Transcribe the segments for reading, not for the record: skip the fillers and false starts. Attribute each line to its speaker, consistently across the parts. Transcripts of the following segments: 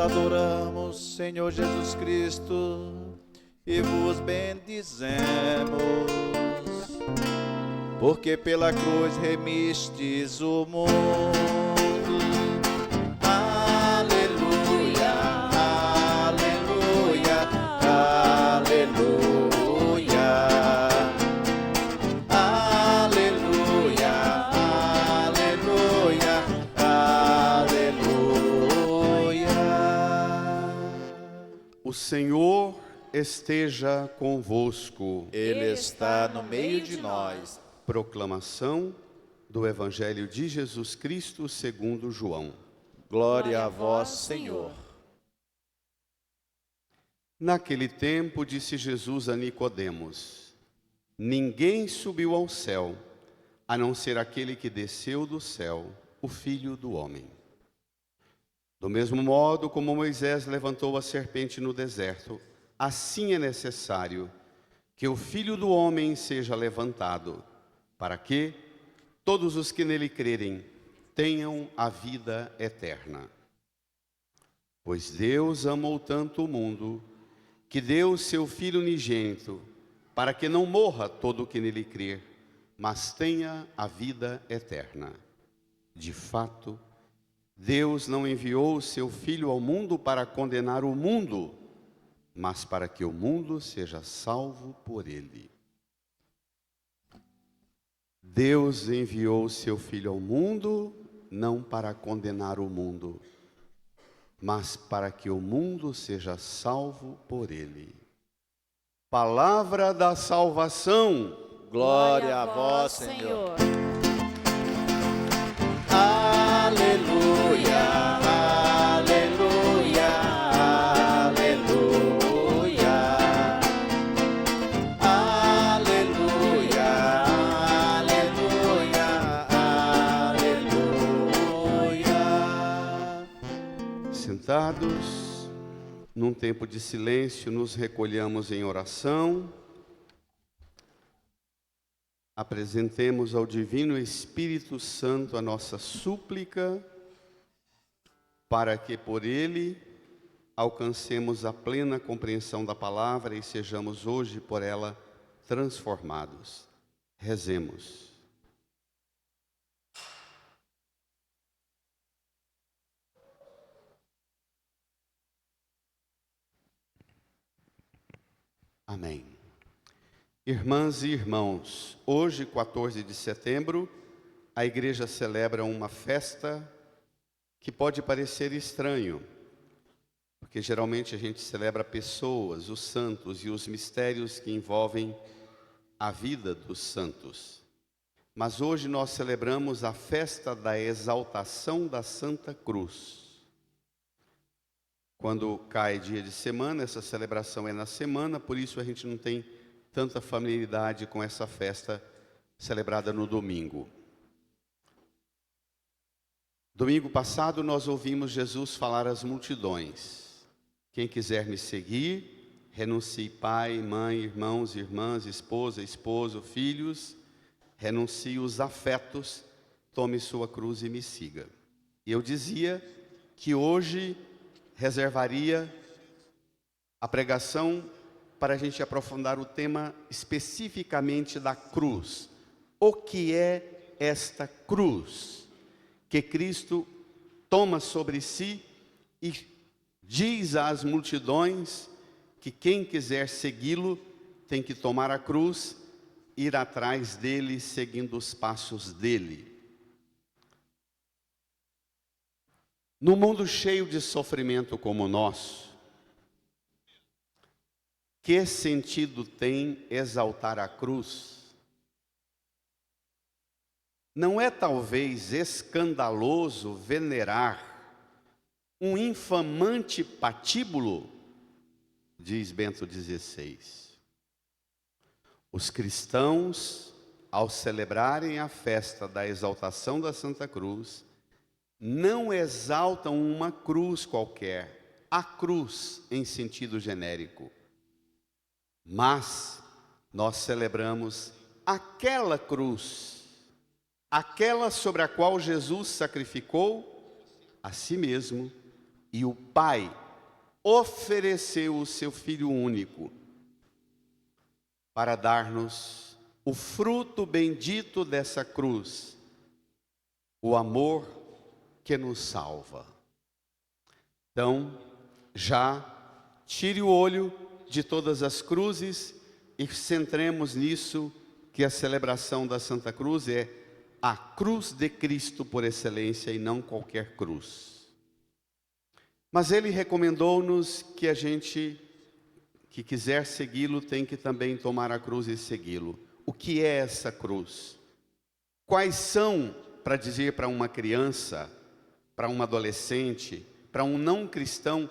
Speaker 1: adoramos, Senhor Jesus Cristo, e vos bendizemos, porque pela cruz remistes o mundo. Aleluia, aleluia, aleluia. Aleluia, aleluia, aleluia.
Speaker 2: O Senhor esteja convosco.
Speaker 1: Ele está no meio de nós.
Speaker 2: Proclamação do Evangelho de Jesus Cristo segundo João.
Speaker 1: Glória a vós, Senhor.
Speaker 2: Naquele tempo disse Jesus a Nicodemos: ninguém subiu ao céu, a não ser aquele que desceu do céu, o Filho do Homem. Do mesmo modo como Moisés levantou a serpente no deserto, assim é necessário que o Filho do Homem seja levantado, para que todos os que nele crerem tenham a vida eterna. Pois Deus amou tanto o mundo, que deu seu Filho unigênito, para que não morra todo o que nele crer, mas tenha a vida eterna. De fato, Deus não enviou o seu Filho ao mundo para condenar o mundo, mas para que o mundo seja salvo por ele. Deus enviou o seu Filho ao mundo, não para condenar o mundo, mas para que o mundo seja salvo por ele. Palavra da salvação.
Speaker 1: Glória a vós, Senhor. Aleluia, aleluia, aleluia. Aleluia, aleluia, aleluia.
Speaker 2: Sentados, num tempo de silêncio, nos recolhamos em oração. Apresentemos ao Divino Espírito Santo a nossa súplica, para que por ele alcancemos a plena compreensão da palavra e sejamos hoje por ela transformados. Rezemos. Amém. Irmãs e irmãos, hoje, 14 de setembro, a igreja celebra uma festa que pode parecer estranho, porque geralmente a gente celebra pessoas, os santos e os mistérios que envolvem a vida dos santos. Mas hoje nós celebramos a festa da exaltação da Santa Cruz. Quando cai dia de semana, essa celebração é na semana, por isso a gente não tem tanta familiaridade com essa festa celebrada no domingo. Domingo passado nós ouvimos Jesus falar às multidões: quem quiser me seguir, renuncie pai, mãe, irmãos, irmãs, esposa, esposo, filhos, renuncie os afetos, tome sua cruz e me siga. E eu dizia que hoje reservaria a pregação para a gente aprofundar o tema especificamente da cruz. O que é esta cruz que Cristo toma sobre si e diz às multidões que quem quiser segui-lo tem que tomar a cruz, ir atrás dele, seguindo os passos dele. No mundo cheio de sofrimento como o nosso, que sentido tem exaltar a cruz? Não é talvez escandaloso venerar um infamante patíbulo? Diz Bento XVI. Os cristãos, ao celebrarem a festa da exaltação da Santa Cruz, não exaltam uma cruz qualquer, a cruz em sentido genérico. Mas nós celebramos aquela cruz, aquela sobre a qual Jesus sacrificou a si mesmo E o Pai ofereceu o seu Filho único para dar-nos o fruto bendito dessa cruz, o amor que nos salva. Então, já tire o olho de todas as cruzes e centremos nisso, que a celebração da Santa Cruz é a cruz de Cristo por excelência e não qualquer cruz. Mas ele recomendou-nos que a gente que quiser segui-lo tem que também tomar a cruz e segui-lo. O que é essa cruz? Quais são, para dizer para uma criança, para um adolescente, para um não cristão,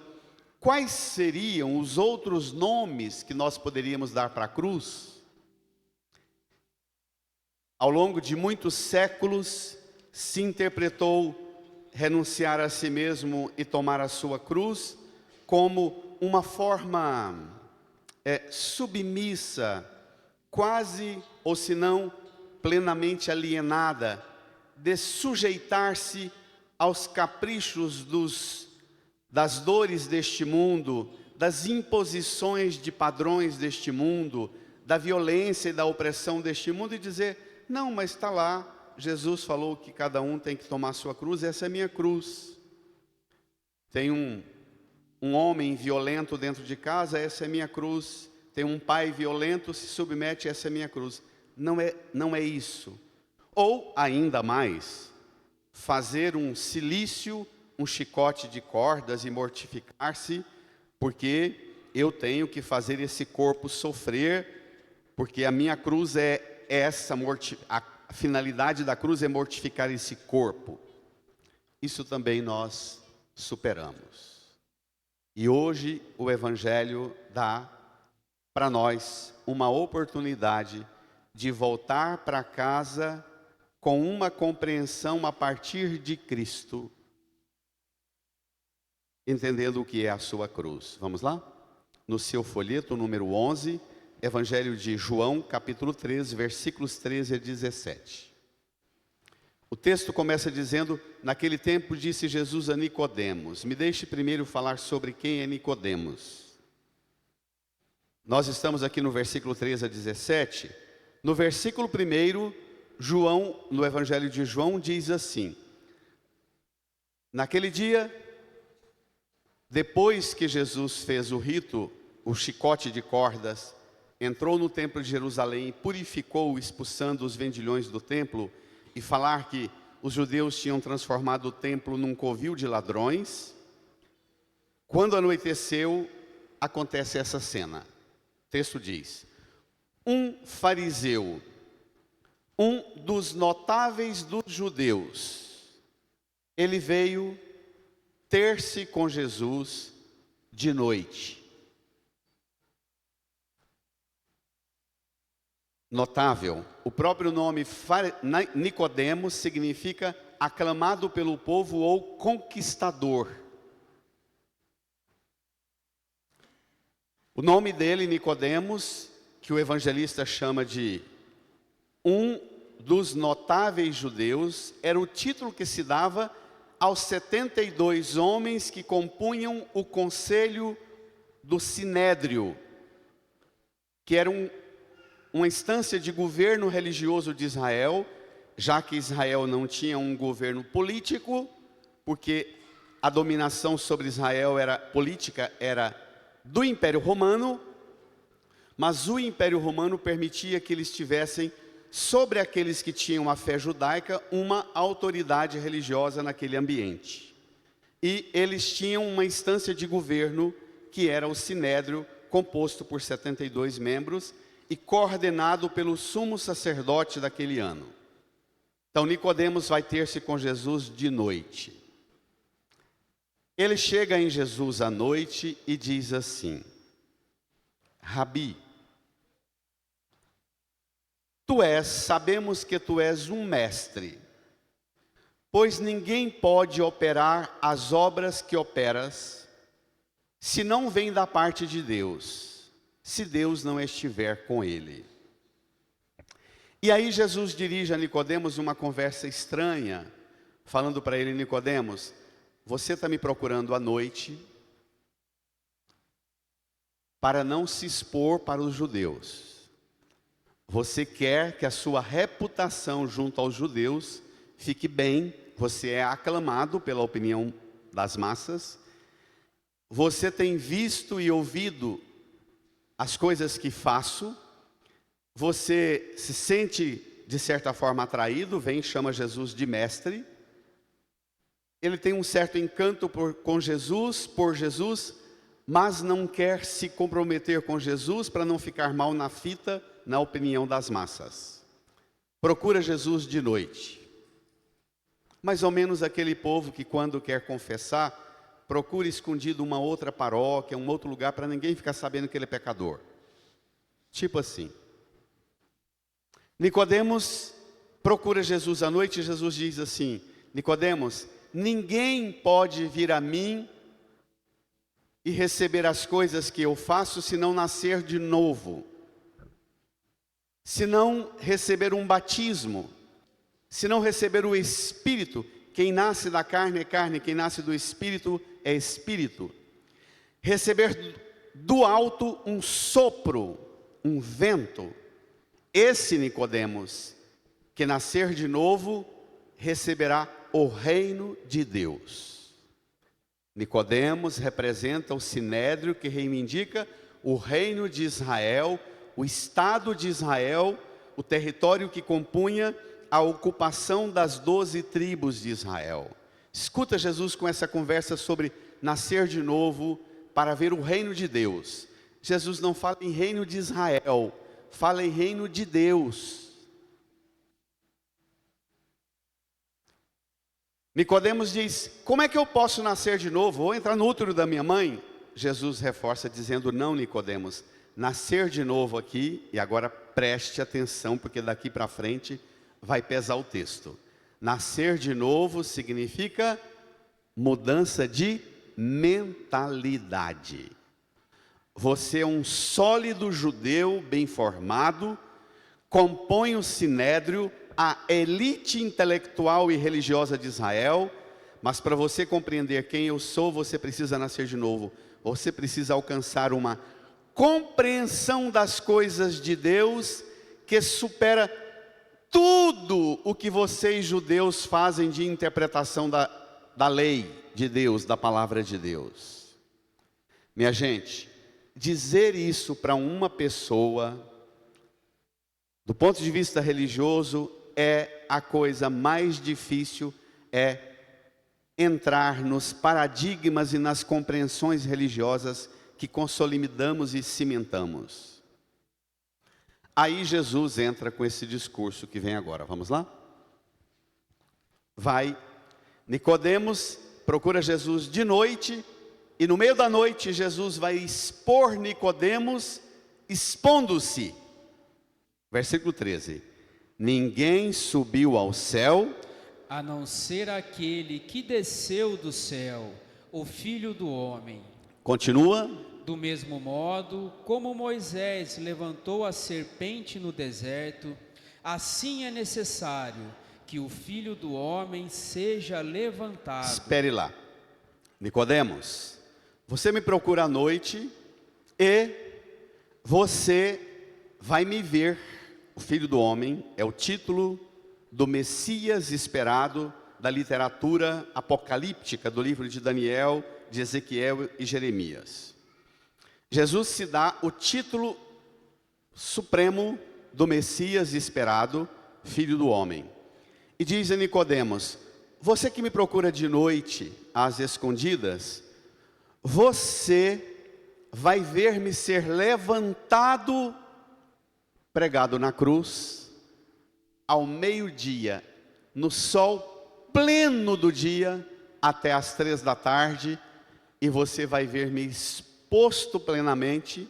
Speaker 2: quais seriam os outros nomes que nós poderíamos dar para a cruz? Ao longo de muitos séculos, se interpretou renunciar a si mesmo e tomar a sua cruz como uma forma submissa, quase, ou se não, plenamente alienada, de sujeitar-se aos caprichos das dores deste mundo, das imposições de padrões deste mundo, da violência e da opressão deste mundo, e dizer, não, mas está lá, Jesus falou que cada um tem que tomar a sua cruz, essa é a minha cruz. Tem um homem violento dentro de casa, essa é a minha cruz. Tem um pai violento, se submete, essa é a minha cruz. Não é isso. Ou, ainda mais, fazer um cilício, um chicote de cordas e mortificar-se, porque eu tenho que fazer esse corpo sofrer, porque a minha cruz é essa, a finalidade da cruz é mortificar esse corpo. Isso também nós superamos. E hoje o Evangelho dá para nós uma oportunidade de voltar para casa com uma compreensão a partir de Cristo, entendendo o que é a sua cruz. Vamos lá? No seu folheto número 11, Evangelho de João, capítulo 13, versículos 13 a 17. O texto começa dizendo, naquele tempo disse Jesus a Nicodemos. Me deixe primeiro falar sobre quem é Nicodemos. Nós estamos aqui no versículo 13 a 17. No versículo 1, João, no Evangelho de João, diz assim: naquele dia, depois que Jesus fez o rito, o chicote de cordas, entrou no templo de Jerusalém e purificou, expulsando os vendilhões do templo, e falar que os judeus tinham transformado o templo num covil de ladrões. Quando anoiteceu, acontece essa cena. O texto diz: um fariseu, um dos notáveis dos judeus, ele veio ter-se com Jesus de noite. Notável, o próprio nome Nicodemos significa aclamado pelo povo ou conquistador. O nome dele, Nicodemos, que o evangelista chama de um dos notáveis judeus, era o título que se dava aos 72 homens que compunham o conselho do Sinédrio, que era uma instância de governo religioso de Israel, já que Israel não tinha um governo político, porque a dominação sobre Israel política era do Império Romano, mas o Império Romano permitia que eles tivessem, sobre aqueles que tinham a fé judaica, uma autoridade religiosa naquele ambiente. E eles tinham uma instância de governo, que era o Sinédrio, composto por 72 membros, e coordenado pelo sumo sacerdote daquele ano. Então Nicodemos vai ter-se com Jesus de noite. Ele chega em Jesus à noite e diz assim: Rabi, sabemos que tu és um mestre, pois ninguém pode operar as obras que operas, se não vem da parte de Deus, se Deus não estiver com ele. E aí Jesus dirige a Nicodemos uma conversa estranha, falando para ele: Nicodemos, você está me procurando à noite para não se expor para os judeus. Você quer que a sua reputação junto aos judeus fique bem, você é aclamado pela opinião das massas, você tem visto e ouvido as coisas que faço, você se sente de certa forma atraído, vem e chama Jesus de mestre, ele tem um certo encanto com Jesus, por Jesus, mas não quer se comprometer com Jesus para não ficar mal na fita, na opinião das massas. Procura Jesus de noite. Mais ou menos aquele povo que quando quer confessar, procura escondido uma outra paróquia, um outro lugar, para ninguém ficar sabendo que ele é pecador. Tipo assim. Nicodemos procura Jesus à noite e Jesus diz assim: Nicodemos, ninguém pode vir a mim e receber as coisas que eu faço se não nascer de novo, se não receber um batismo, se não receber o Espírito. Quem nasce da carne é carne, quem nasce do Espírito é Espírito. Receber do alto um sopro, um vento. Esse Nicodemos, que nascer de novo, receberá o reino de Deus. Nicodemos representa o sinédrio que reivindica o reino de Israel, o Estado de Israel, o território que compunha a ocupação das 12 tribos de Israel. Escuta Jesus com essa conversa sobre nascer de novo para ver o reino de Deus. Jesus não fala em reino de Israel, fala em reino de Deus. Nicodemos diz: como é que eu posso nascer de novo? Vou entrar no útero da minha mãe? Jesus reforça dizendo: não, Nicodemos, nascer de novo aqui, e agora preste atenção, porque daqui para frente vai pesar o texto. Nascer de novo significa mudança de mentalidade. Você é um sólido judeu bem formado, compõe o sinédrio, a elite intelectual e religiosa de Israel, mas para você compreender quem eu sou, você precisa nascer de novo. Você precisa alcançar uma compreensão das coisas de Deus que supera tudo o que vocês judeus fazem de interpretação da lei de Deus, da palavra de Deus. Minha gente, dizer isso para uma pessoa, do ponto de vista religioso, é a coisa mais difícil, é entrar nos paradigmas e nas compreensões religiosas que consolidamos e cimentamos. Aí Jesus entra com esse discurso que vem agora, vamos lá? Vai, Nicodemos procura Jesus de noite, e no meio da noite Jesus vai expor Nicodemos, expondo-se. Versículo 13: ninguém subiu ao céu,
Speaker 3: a não ser aquele que desceu do céu, o Filho do Homem.
Speaker 2: Continua.
Speaker 3: Do mesmo modo, como Moisés levantou a serpente no deserto, assim é necessário que o Filho do Homem seja levantado.
Speaker 2: Espere lá. Nicodemos, você me procura à noite e você vai me ver. O Filho do Homem é o título do Messias esperado da literatura apocalíptica do livro de Daniel, de Ezequiel e Jeremias. Jesus se dá o título supremo do Messias esperado, Filho do Homem. E diz a Nicodemos: você que me procura de noite, às escondidas, você vai ver-me ser levantado, pregado na cruz, ao meio-dia, no sol pleno do dia, até às 3 da tarde, e você vai ver-me exposto plenamente.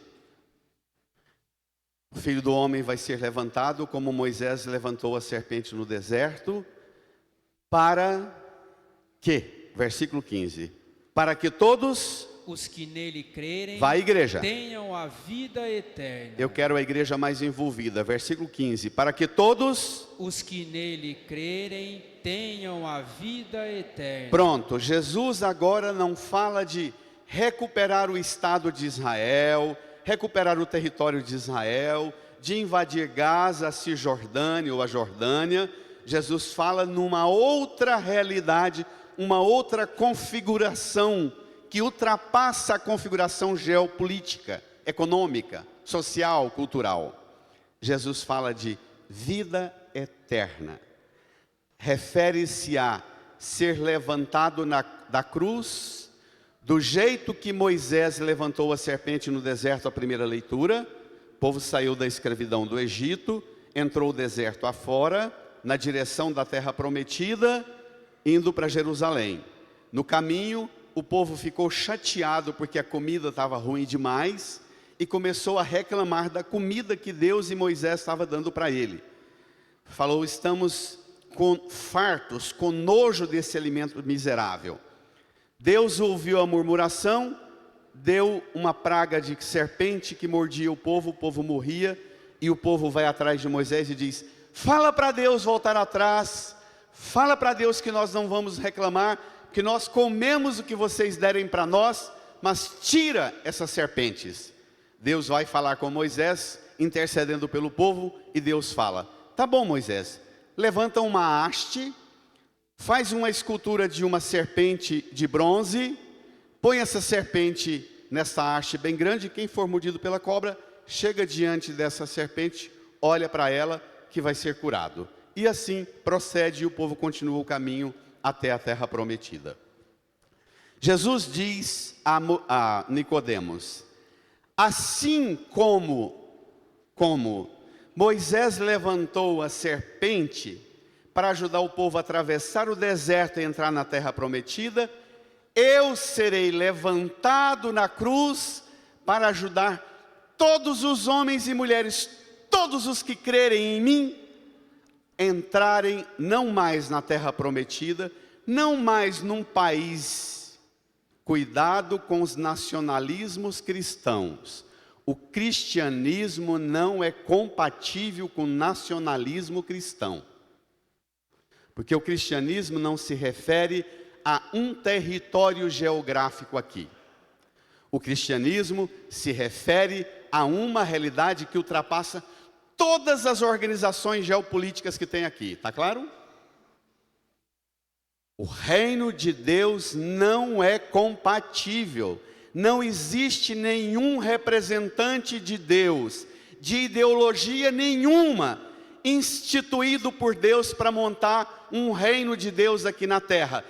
Speaker 2: O Filho do Homem vai ser levantado, como Moisés levantou a serpente no deserto, para que, versículo 15, para que todos
Speaker 3: os que nele crerem,
Speaker 2: vai, igreja,
Speaker 3: tenham a vida eterna.
Speaker 2: Eu quero a igreja mais envolvida. Versículo 15, para que todos
Speaker 3: os que nele crerem tenham a vida eterna.
Speaker 2: Pronto, Jesus agora não fala de recuperar o Estado de Israel, recuperar o território de Israel, de invadir Gaza, a Cisjordânia ou a Jordânia. Jesus fala numa outra realidade, uma outra configuração que ultrapassa a configuração geopolítica, econômica, social, cultural. Jesus fala de vida eterna. Refere-se a ser levantado da cruz, do jeito que Moisés levantou a serpente no deserto, a primeira leitura. O povo saiu da escravidão do Egito, entrou o deserto afora, na direção da terra prometida, indo para Jerusalém. No caminho, o povo ficou chateado porque a comida estava ruim demais e começou a reclamar da comida que Deus e Moisés estavam dando para ele. Falou: estamos fartos, com nojo desse alimento miserável. Deus ouviu a murmuração, deu uma praga de serpente que mordia o povo morria, e o povo vai atrás de Moisés e diz: fala para Deus voltar atrás, fala para Deus que nós não vamos reclamar, que nós comemos o que vocês derem para nós, mas tira essas serpentes. Deus vai falar com Moisés, intercedendo pelo povo, e Deus fala: tá bom, Moisés, levanta uma haste, faz uma escultura de uma serpente de bronze, põe essa serpente nessa haste bem grande, quem for mordido pela cobra, chega diante dessa serpente, olha para ela, que vai ser curado. E assim procede, e o povo continua o caminho até a terra prometida. Jesus diz a Nicodemos: assim como Moisés levantou a serpente para ajudar o povo a atravessar o deserto e entrar na terra prometida, eu serei levantado na cruz para ajudar todos os homens e mulheres, todos os que crerem em mim, entrarem não mais na terra prometida, não mais num país. Cuidado com os nacionalismos cristãos. O cristianismo não é compatível com o nacionalismo cristão. Porque o cristianismo não se refere a um território geográfico aqui. O cristianismo se refere a uma realidade que ultrapassa todas as organizações geopolíticas que tem aqui, está claro? O reino de Deus não é compatível, não existe nenhum representante de Deus, de ideologia nenhuma, instituído por Deus para montar um reino de Deus aqui na terra.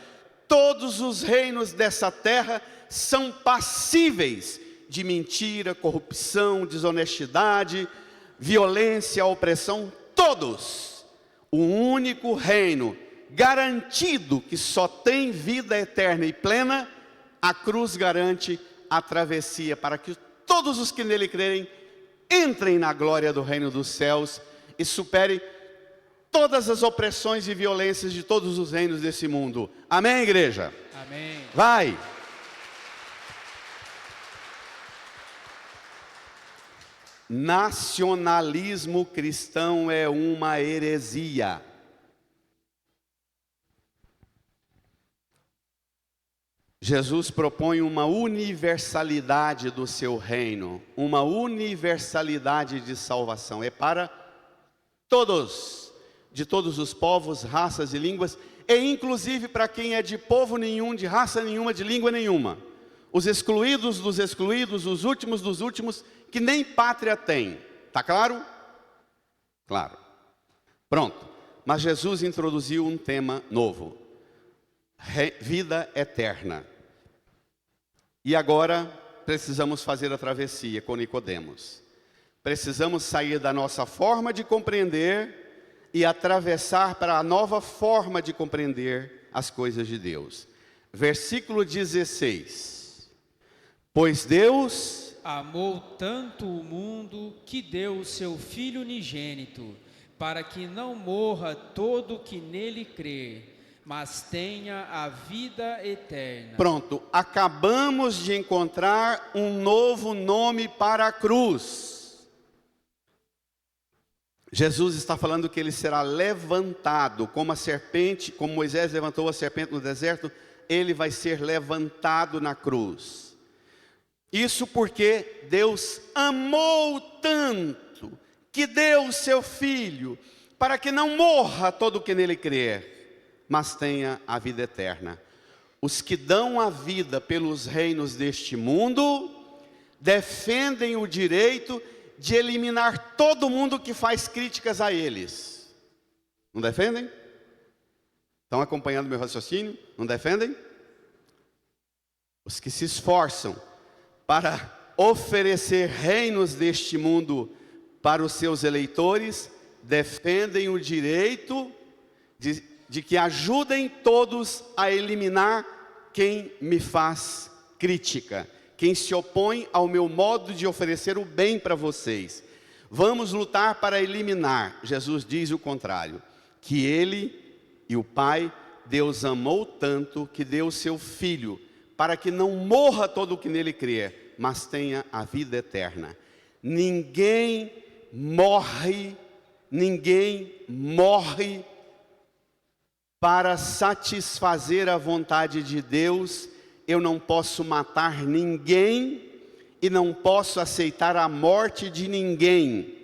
Speaker 2: Todos os reinos dessa terra são passíveis de mentira, corrupção, desonestidade, violência, opressão, todos. O único reino garantido que só tem vida eterna e plena, a cruz garante a travessia para que todos os que nele crerem entrem na glória do reino dos céus e superem todas as opressões e violências de todos os reinos desse mundo. Amém, igreja?
Speaker 3: Amém.
Speaker 2: Vai! Nacionalismo cristão é uma heresia. Jesus propõe uma universalidade do seu reino, uma universalidade de salvação. É para todos, de todos os povos, raças e línguas, e inclusive para quem é de povo nenhum, de raça nenhuma, de língua nenhuma. Os excluídos dos excluídos, os últimos dos últimos, que nem pátria têm. Está claro? Claro. Pronto. Mas Jesus introduziu um tema novo. Vida eterna. E agora precisamos fazer a travessia com Nicodemos. Precisamos sair da nossa forma de compreender e atravessar para a nova forma de compreender as coisas de Deus. Versículo 16. Pois Deus
Speaker 3: amou tanto o mundo que deu o seu Filho unigênito, para que não morra todo o que nele crê, mas tenha a vida eterna.
Speaker 2: Pronto, acabamos de encontrar um novo nome para a cruz. Jesus está falando que ele será levantado, como a serpente, como Moisés levantou a serpente no deserto, ele vai ser levantado na cruz. Isso porque Deus amou tanto, que deu o seu Filho, para que não morra todo o que nele crer, mas tenha a vida eterna. Os que dão a vida pelos reinos deste mundo, defendem o direito de eliminar todo mundo que faz críticas a eles. Não defendem? Estão acompanhando meu raciocínio? Não defendem? Os que se esforçam para oferecer reinos deste mundo para os seus eleitores, defendem o direito de que ajudem todos a eliminar quem me faz crítica, quem se opõe ao meu modo de oferecer o bem para vocês. Vamos lutar para eliminar. Jesus diz o contrário, que ele e o Pai, Deus amou tanto que deu o seu Filho, para que não morra todo o que nele crer, mas tenha a vida eterna. Ninguém morre para satisfazer a vontade de Deus. Eu não posso matar ninguém e não posso aceitar a morte de ninguém,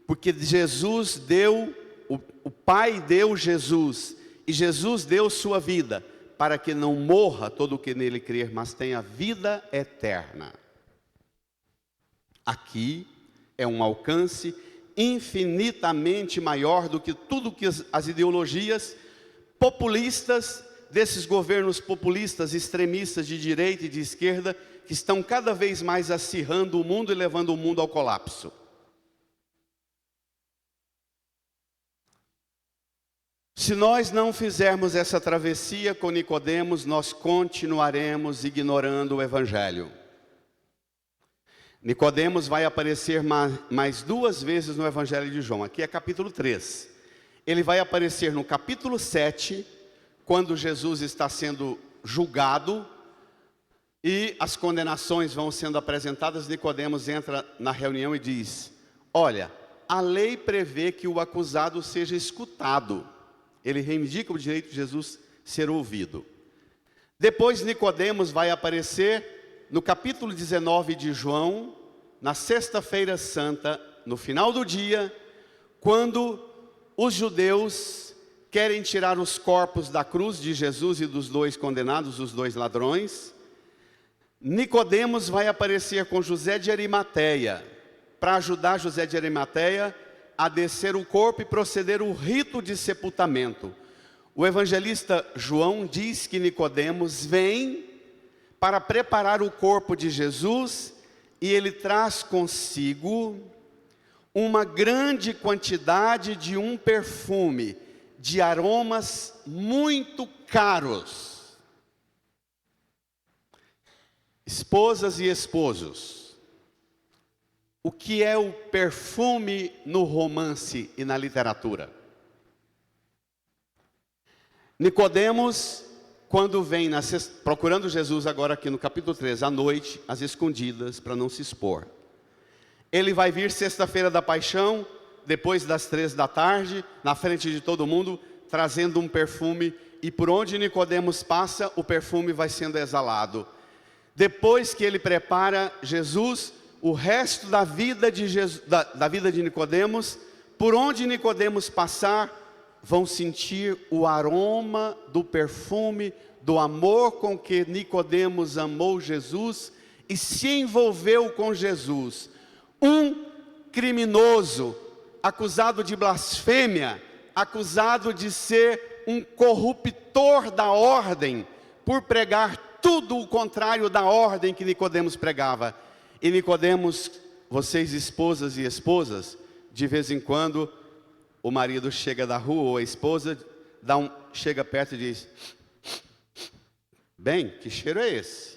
Speaker 2: porque Jesus deu, o Pai deu Jesus, e Jesus deu sua vida, para que não morra todo o que nele crer, mas tenha vida eterna. Aqui é um alcance infinitamente maior do que tudo que as ideologias populistas, desses governos populistas, extremistas de direita e de esquerda, que estão cada vez mais acirrando o mundo e levando o mundo ao colapso. Se nós não fizermos essa travessia com Nicodemos, nós continuaremos ignorando o Evangelho. Nicodemos vai aparecer mais duas vezes no Evangelho de João. Aqui é capítulo 3. Ele vai aparecer no capítulo 7, quando Jesus está sendo julgado e as condenações vão sendo apresentadas. Nicodemos entra na reunião e diz: olha, a lei prevê que o acusado seja escutado. Ele reivindica o direito de Jesus ser ouvido. Depois Nicodemos vai aparecer no capítulo 19 de João, na sexta-feira santa, no final do dia, quando os judeus querem tirar os corpos da cruz de Jesus e dos dois condenados, os dois ladrões. Nicodemos vai aparecer com José de Arimateia, para ajudar José de Arimateia a descer o corpo e proceder o rito de sepultamento. O evangelista João diz que Nicodemos vem para preparar o corpo de Jesus, e ele traz consigo uma grande quantidade de um perfume, de aromas muito caros. Esposas e esposos, o que é o perfume no romance e na literatura? Nicodemos, quando vem procurando Jesus agora aqui no capítulo 3, à noite, às escondidas, para não se expor. Ele vai vir sexta-feira da paixão, depois das 3 da tarde, na frente de todo mundo, trazendo um perfume, e por onde Nicodemos passa, o perfume vai sendo exalado. Depois que ele prepara Jesus, o resto da vida de da vida de Nicodemos, por onde Nicodemos passar, vão sentir o aroma do perfume, do amor com que Nicodemos amou Jesus e se envolveu com Jesus. Um criminoso, acusado de blasfêmia, acusado de ser um corruptor da ordem, por pregar tudo o contrário da ordem que Nicodemos pregava. E Nicodemos, vocês esposas e esposas, de vez em quando o marido chega da rua, ou a esposa chega perto e diz: bem, que cheiro é esse?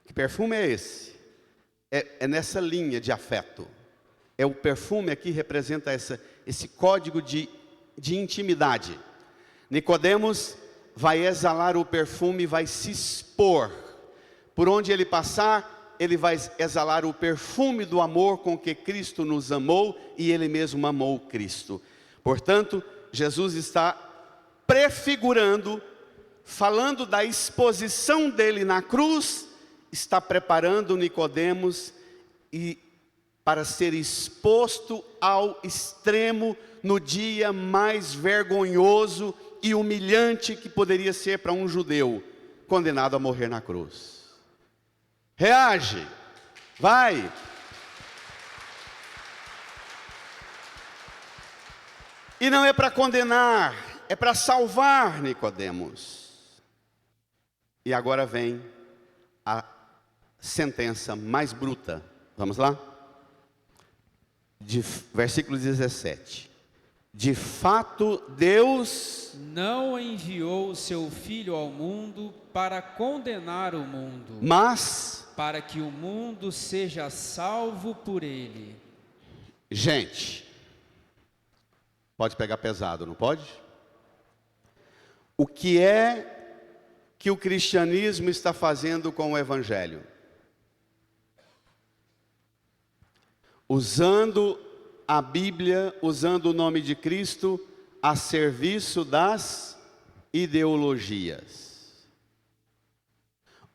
Speaker 2: Que perfume é esse? É nessa linha de afeto. O perfume aqui representa esse código de intimidade. Nicodemos vai exalar o perfume, vai se expor. Por onde ele passar, ele vai exalar o perfume do amor com que Cristo nos amou e ele mesmo amou Cristo. Portanto, Jesus está prefigurando, falando da exposição dele na cruz, está preparando Nicodemos para ser exposto ao extremo no dia mais vergonhoso e humilhante que poderia ser para um judeu, condenado a morrer na cruz. Reage, vai. E não é para condenar, é para salvar Nicodemos. E agora vem a sentença mais bruta. Vamos lá? Versículo 17. De fato, Deus
Speaker 3: não enviou o seu Filho ao mundo para condenar o mundo,
Speaker 2: mas
Speaker 3: para que o mundo seja salvo por ele.
Speaker 2: Gente, pode pegar pesado, não pode? O que é que o cristianismo está fazendo com o evangelho? Usando a Bíblia, usando o nome de Cristo a serviço das ideologias.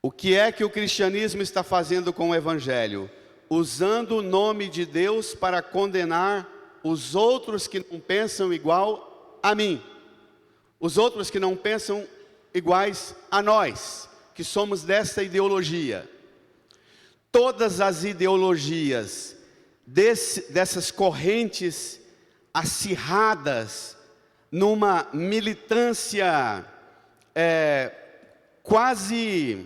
Speaker 2: O que é que o cristianismo está fazendo com o evangelho? Usando o nome de Deus para condenar os outros que não pensam igual a mim. Os outros que não pensam iguais a nós, que somos dessa ideologia. Todas as ideologias dessas correntes acirradas, numa militância quase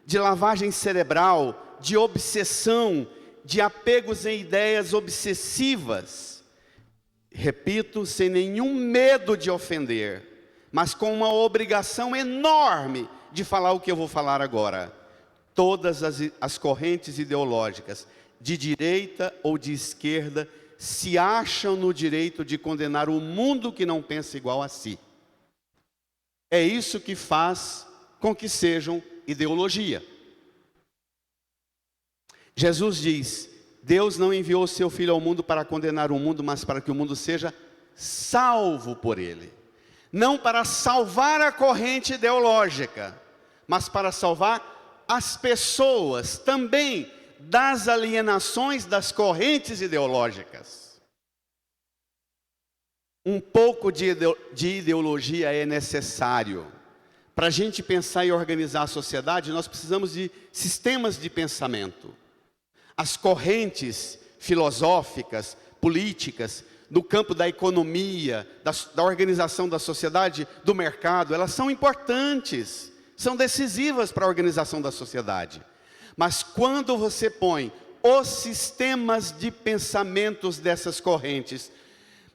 Speaker 2: de lavagem cerebral, de obsessão, de apegos em ideias obsessivas, repito, sem nenhum medo de ofender, mas com uma obrigação enorme de falar o que eu vou falar agora. Todas as correntes ideológicas, de direita ou de esquerda, se acham no direito de condenar o mundo que não pensa igual a si. É isso que faz com que sejam ideologia. Jesus diz: Deus não enviou o seu Filho ao mundo para condenar o mundo, mas para que o mundo seja salvo por ele. Não para salvar a corrente ideológica, mas para salvar as pessoas também das alienações das correntes ideológicas. Um pouco de ideologia é necessário. Para a gente pensar e organizar a sociedade, nós precisamos de sistemas de pensamento. As correntes filosóficas, políticas, do campo da economia, da organização da sociedade, do mercado, elas são importantes, são decisivas para a organização da sociedade. Mas quando você põe os sistemas de pensamentos dessas correntes,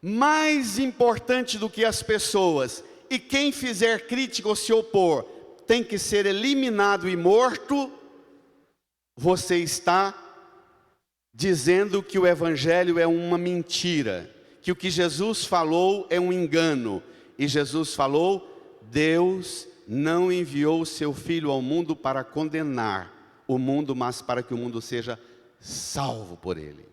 Speaker 2: mais importante do que as pessoas, e quem fizer crítica ou se opor, tem que ser eliminado e morto, você está dizendo que o evangelho é uma mentira, que o que Jesus falou é um engano. E Jesus falou: Deus não enviou o seu Filho ao mundo para condenar o mundo, mas para que o mundo seja salvo por ele.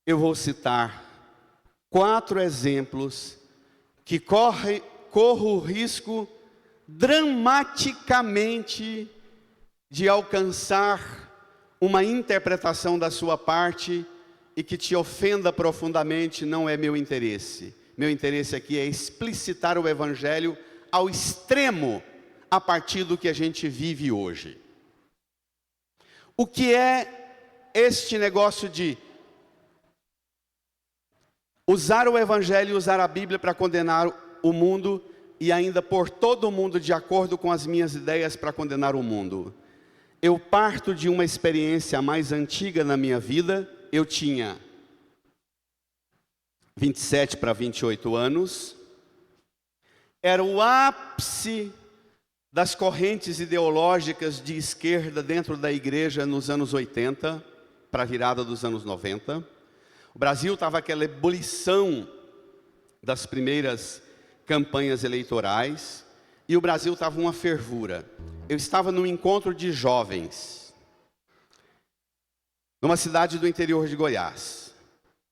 Speaker 2: Eu vou citar 4 exemplos que corro o risco dramaticamente de alcançar uma interpretação da sua parte e que te ofenda profundamente. Não é meu interesse. Meu interesse aqui é explicitar o evangelho ao extremo, a partir do que a gente vive hoje. O que é este negócio de usar o evangelho e usar a Bíblia para condenar o mundo, e ainda pôr todo mundo de acordo com as minhas ideias para condenar o mundo? Eu parto de uma experiência mais antiga na minha vida. Eu tinha 27 para 28 anos. Era o ápice das correntes ideológicas de esquerda dentro da igreja nos anos 80, para a virada dos anos 90. O Brasil estava aquela ebulição das primeiras campanhas eleitorais. e o Brasil estava uma fervura. Eu estava num encontro de jovens, numa cidade do interior de Goiás.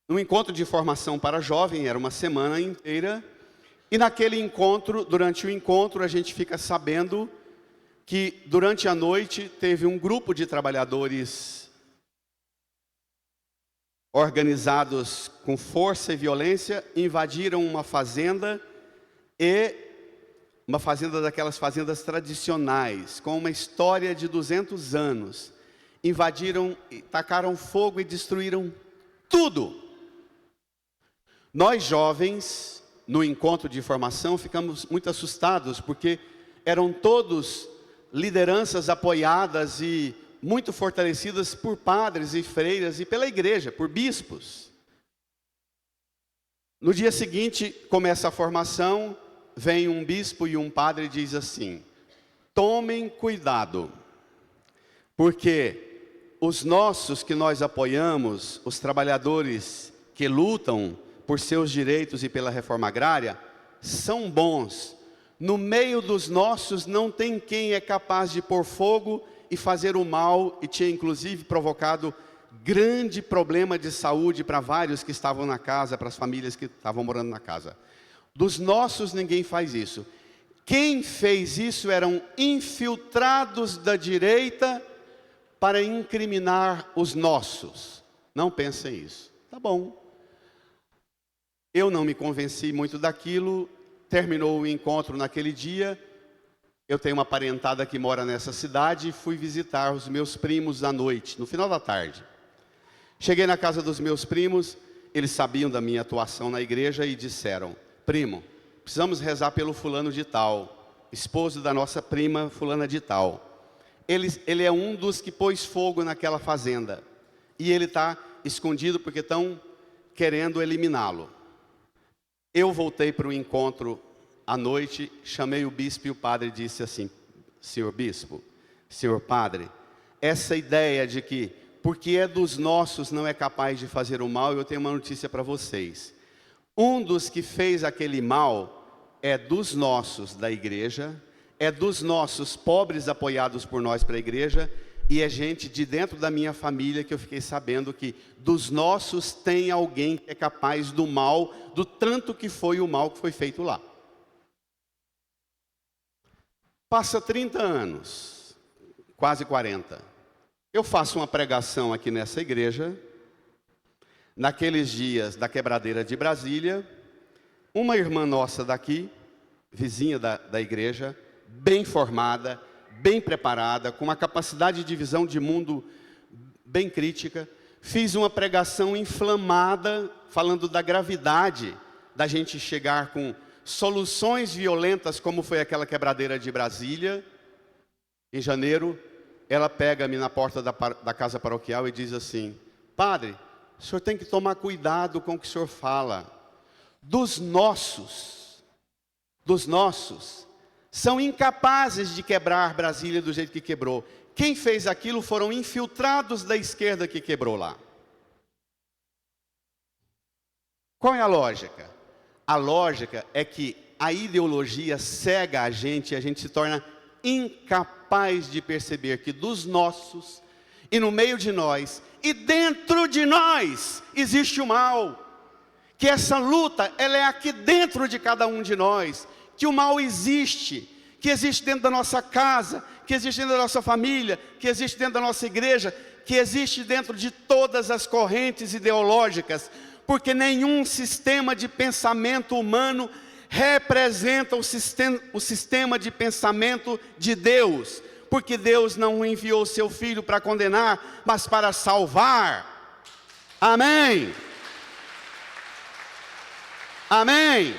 Speaker 2: Num encontro de formação para jovem, era uma semana inteira. E naquele encontro, durante o encontro, a gente fica sabendo que durante a noite teve um grupo de trabalhadores organizados com força e violência, invadiram uma fazenda, e uma fazenda daquelas fazendas tradicionais, com uma história de 200 anos. Invadiram, tacaram fogo e destruíram tudo. Nós jovens, no encontro de formação, ficamos muito assustados, porque eram todos lideranças apoiadas e muito fortalecidas por padres e freiras e pela igreja, por bispos. No dia seguinte, começa a formação, vem um bispo e um padre e diz assim: tomem cuidado, porque os nossos que nós apoiamos, os trabalhadores que lutam por seus direitos e pela reforma agrária, são bons. No meio dos nossos não tem quem é capaz de pôr fogo e fazer o mal, e tinha inclusive provocado grande problema de saúde para vários que estavam na casa, para as famílias que estavam morando na casa. Dos nossos ninguém faz isso. Quem fez isso eram infiltrados da direita para incriminar os nossos. Não pensem isso. Tá bom. Eu não me convenci muito daquilo. Terminou o encontro naquele dia. Eu tenho uma parentada que mora nessa cidade e fui visitar os meus primos à noite, no final da tarde. Cheguei na casa dos meus primos, eles sabiam da minha atuação na igreja e disseram: primo, precisamos rezar pelo fulano de tal, esposo da nossa prima fulana de tal. Ele é um dos que pôs fogo naquela fazenda, e ele está escondido porque estão querendo eliminá-lo. Eu voltei para o encontro à noite, chamei o bispo e o padre e disse assim: senhor bispo, senhor padre, essa ideia de que porque é dos nossos não é capaz de fazer o mal, eu tenho uma notícia para vocês. Um dos que fez aquele mal é dos nossos da igreja, é dos nossos pobres apoiados por nós para a igreja, e é gente de dentro da minha família que eu fiquei sabendo que dos nossos tem alguém que é capaz do mal, do tanto que foi o mal que foi feito lá. Passa 30 anos, quase 40. Eu faço uma pregação aqui nessa igreja. Naqueles dias da quebradeira de Brasília, uma irmã nossa daqui, vizinha da igreja, bem formada, bem preparada, com uma capacidade de visão de mundo bem crítica, fiz uma pregação inflamada, falando da gravidade da gente chegar com soluções violentas, como foi aquela quebradeira de Brasília. Em janeiro, ela pega-me na porta da casa paroquial e diz assim: padre, o senhor tem que tomar cuidado com o que o senhor fala. Dos nossos, são incapazes de quebrar Brasília do jeito que quebrou. Quem fez aquilo foram infiltrados da esquerda que quebrou lá. Qual é a lógica? A lógica é que a ideologia cega a gente e a gente se torna incapaz de perceber que dos nossos, e no meio de nós, e dentro de nós, existe o mal. Que essa luta, ela é aqui dentro de cada um de nós. Que o mal existe, que existe dentro da nossa casa, que existe dentro da nossa família, que existe dentro da nossa igreja, que existe dentro de todas as correntes ideológicas, porque nenhum sistema de pensamento humano representa o sistema de pensamento de Deus, porque Deus não enviou seu Filho para condenar, mas para salvar. Amém? Amém?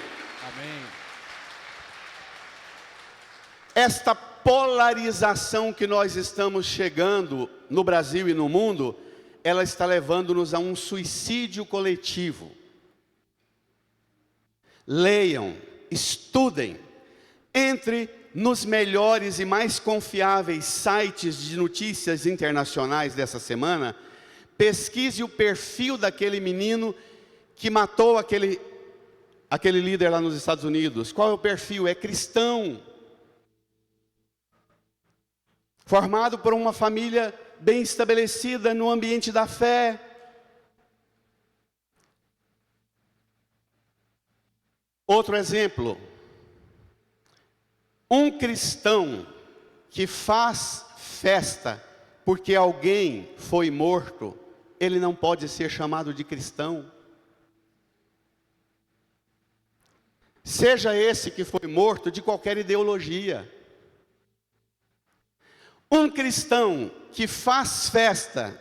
Speaker 3: Amém.
Speaker 2: Esta polarização que nós estamos chegando no Brasil e no mundo, ela está levando-nos a um suicídio coletivo. Leiam, estudem, entre nos melhores e mais confiáveis sites de notícias internacionais dessa semana, pesquise o perfil daquele menino que matou aquele líder lá nos Estados Unidos. Qual é o perfil? É cristão. formado por uma família bem estabelecida no ambiente da fé. Outro exemplo, um cristão que faz festa porque alguém foi morto, ele não pode ser chamado de cristão. Seja esse que foi morto de qualquer ideologia. Um cristão que faz festa,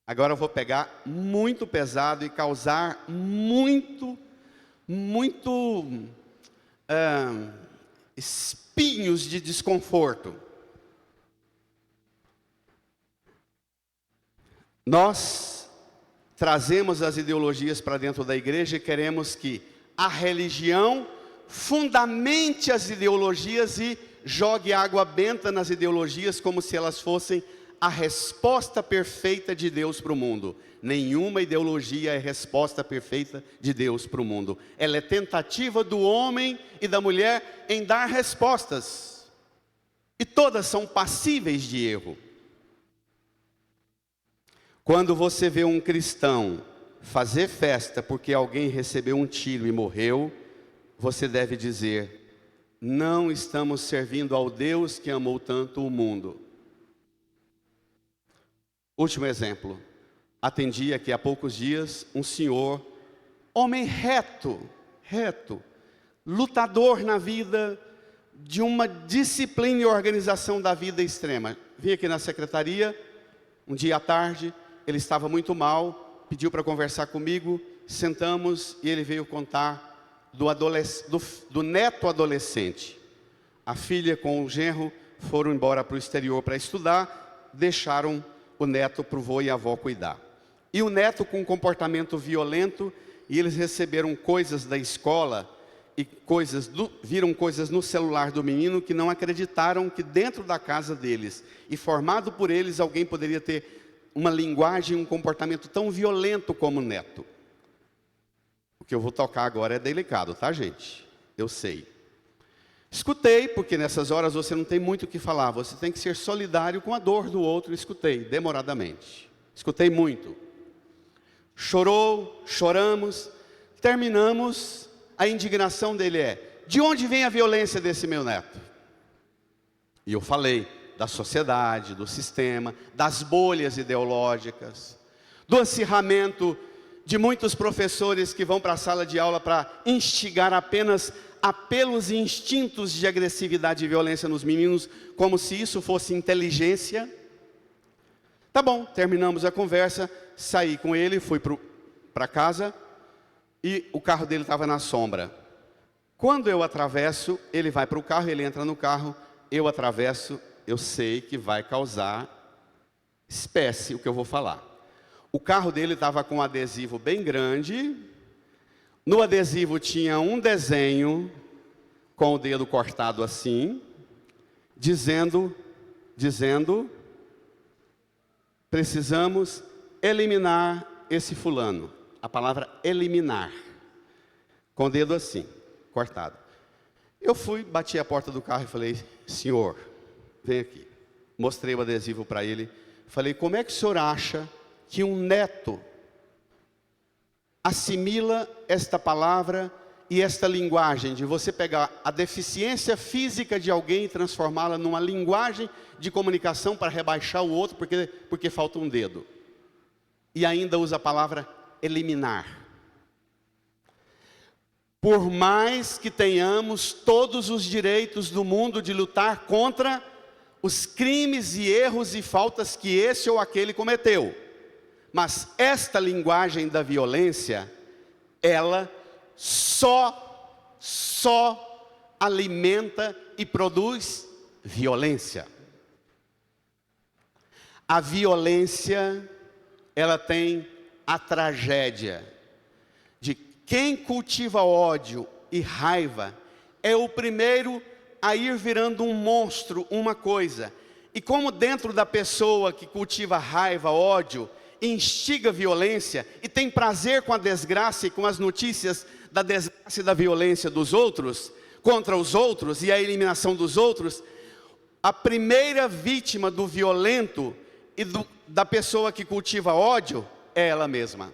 Speaker 2: agora eu vou pegar muito pesado e causar muito espinhos de desconforto. Nós trazemos as ideologias para dentro da igreja e queremos que a religião fundamente as ideologias e jogue água benta nas ideologias como se elas fossem a resposta perfeita de Deus para o mundo. Nenhuma ideologia é resposta perfeita de Deus para o mundo. Ela é tentativa do homem e da mulher em dar respostas. E todas são passíveis de erro. Quando você vê um cristão fazer festa porque alguém recebeu um tiro e morreu, você deve dizer: não estamos servindo ao Deus que amou tanto o mundo. Último exemplo. Atendi aqui há poucos dias um senhor, homem reto, lutador na vida, de uma disciplina e organização da vida extrema. Vim aqui na secretaria, um dia à tarde, ele estava muito mal, pediu para conversar comigo, sentamos e ele veio contar do neto adolescente. A filha com o genro foram embora para o exterior para estudar, deixaram o neto para o vô e a avó cuidar. E o neto com um comportamento violento, e eles receberam coisas da escola, e viram coisas no celular do menino que não acreditaram que dentro da casa deles, e formado por eles, alguém poderia ter uma linguagem, um comportamento tão violento como o neto. O que eu vou tocar agora é delicado, tá, gente? Eu sei. Escutei, porque nessas horas você não tem muito o que falar, você tem que ser solidário com a dor do outro. Escutei, demoradamente. Escutei muito. Chorou, choramos, terminamos, a indignação dele é: de onde vem a violência desse meu neto? E eu falei da sociedade, do sistema, das bolhas ideológicas, do acirramento de muitos professores que vão para a sala de aula para instigar apenas apelos e instintos de agressividade e violência nos meninos, como se isso fosse inteligência. Tá bom, terminamos a conversa, saí com ele, fui para casa e o carro dele estava na sombra. Quando eu atravesso, ele vai para o carro, ele entra no carro, eu atravesso, eu sei que vai causar espécie o que eu vou falar. O carro dele estava com um adesivo bem grande, no adesivo tinha um desenho com o dedo cortado assim, dizendo, precisamos eliminar esse fulano. A palavra eliminar, com o dedo assim, cortado. Eu fui, bati a porta do carro e falei: senhor, vem aqui. Mostrei o adesivo para ele. Falei: como é que o senhor acha que um neto assimila esta palavra e esta linguagem de você pegar a deficiência física de alguém e transformá-la numa linguagem de comunicação para rebaixar o outro porque falta um dedo? E ainda usa a palavra eliminar. Por mais que tenhamos todos os direitos do mundo de lutar contra os crimes e erros e faltas que esse ou aquele cometeu, mas esta linguagem da violência, ela só alimenta e produz violência. A violência, ela tem a tragédia de quem cultiva ódio e raiva é o primeiro a ir virando um monstro, uma coisa. E como dentro da pessoa que cultiva raiva, ódio, instiga violência e tem prazer com a desgraça e com as notícias da desgraça e da violência dos outros, contra os outros e a eliminação dos outros, a primeira vítima do violento e da pessoa que cultiva ódio é ela mesma.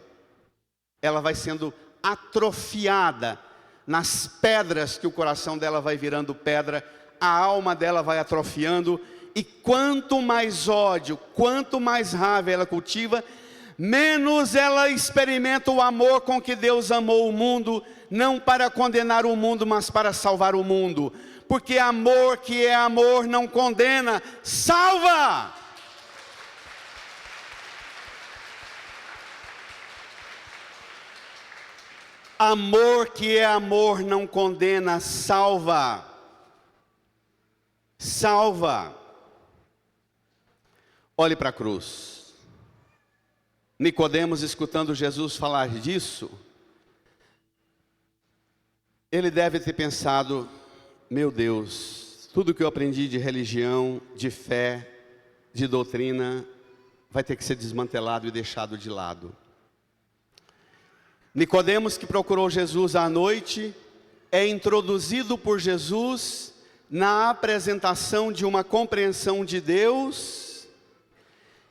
Speaker 2: Ela vai sendo atrofiada nas pedras que o coração dela vai virando pedra, a alma dela vai atrofiando, e quanto mais ódio, quanto mais raiva ela cultiva, menos ela experimenta o amor com que Deus amou o mundo, não para condenar o mundo, mas para salvar o mundo. Porque amor que é amor não condena, salva! Amor que é amor não condena, salva. Salva. Olhe para a cruz. Nicodemos, escutando Jesus falar disso, ele deve ter pensado: meu Deus, tudo que eu aprendi de religião, de fé, de doutrina, vai ter que ser desmantelado e deixado de lado. Nicodemos, que procurou Jesus à noite, é introduzido por Jesus na apresentação de uma compreensão de Deus,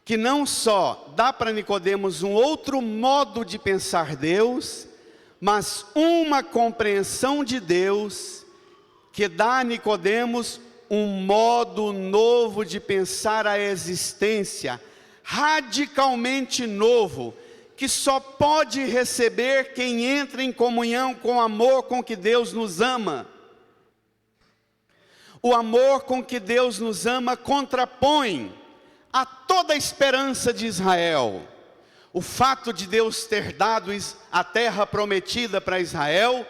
Speaker 2: que não só dá para Nicodemos um outro modo de pensar Deus, mas uma compreensão de Deus que dá a Nicodemos um modo novo de pensar a existência, radicalmente novo, que só pode receber quem entra em comunhão com o amor com que Deus nos ama. O amor com que Deus nos ama contrapõe a toda a esperança de Israel. O fato de Deus ter dado a terra prometida para Israel,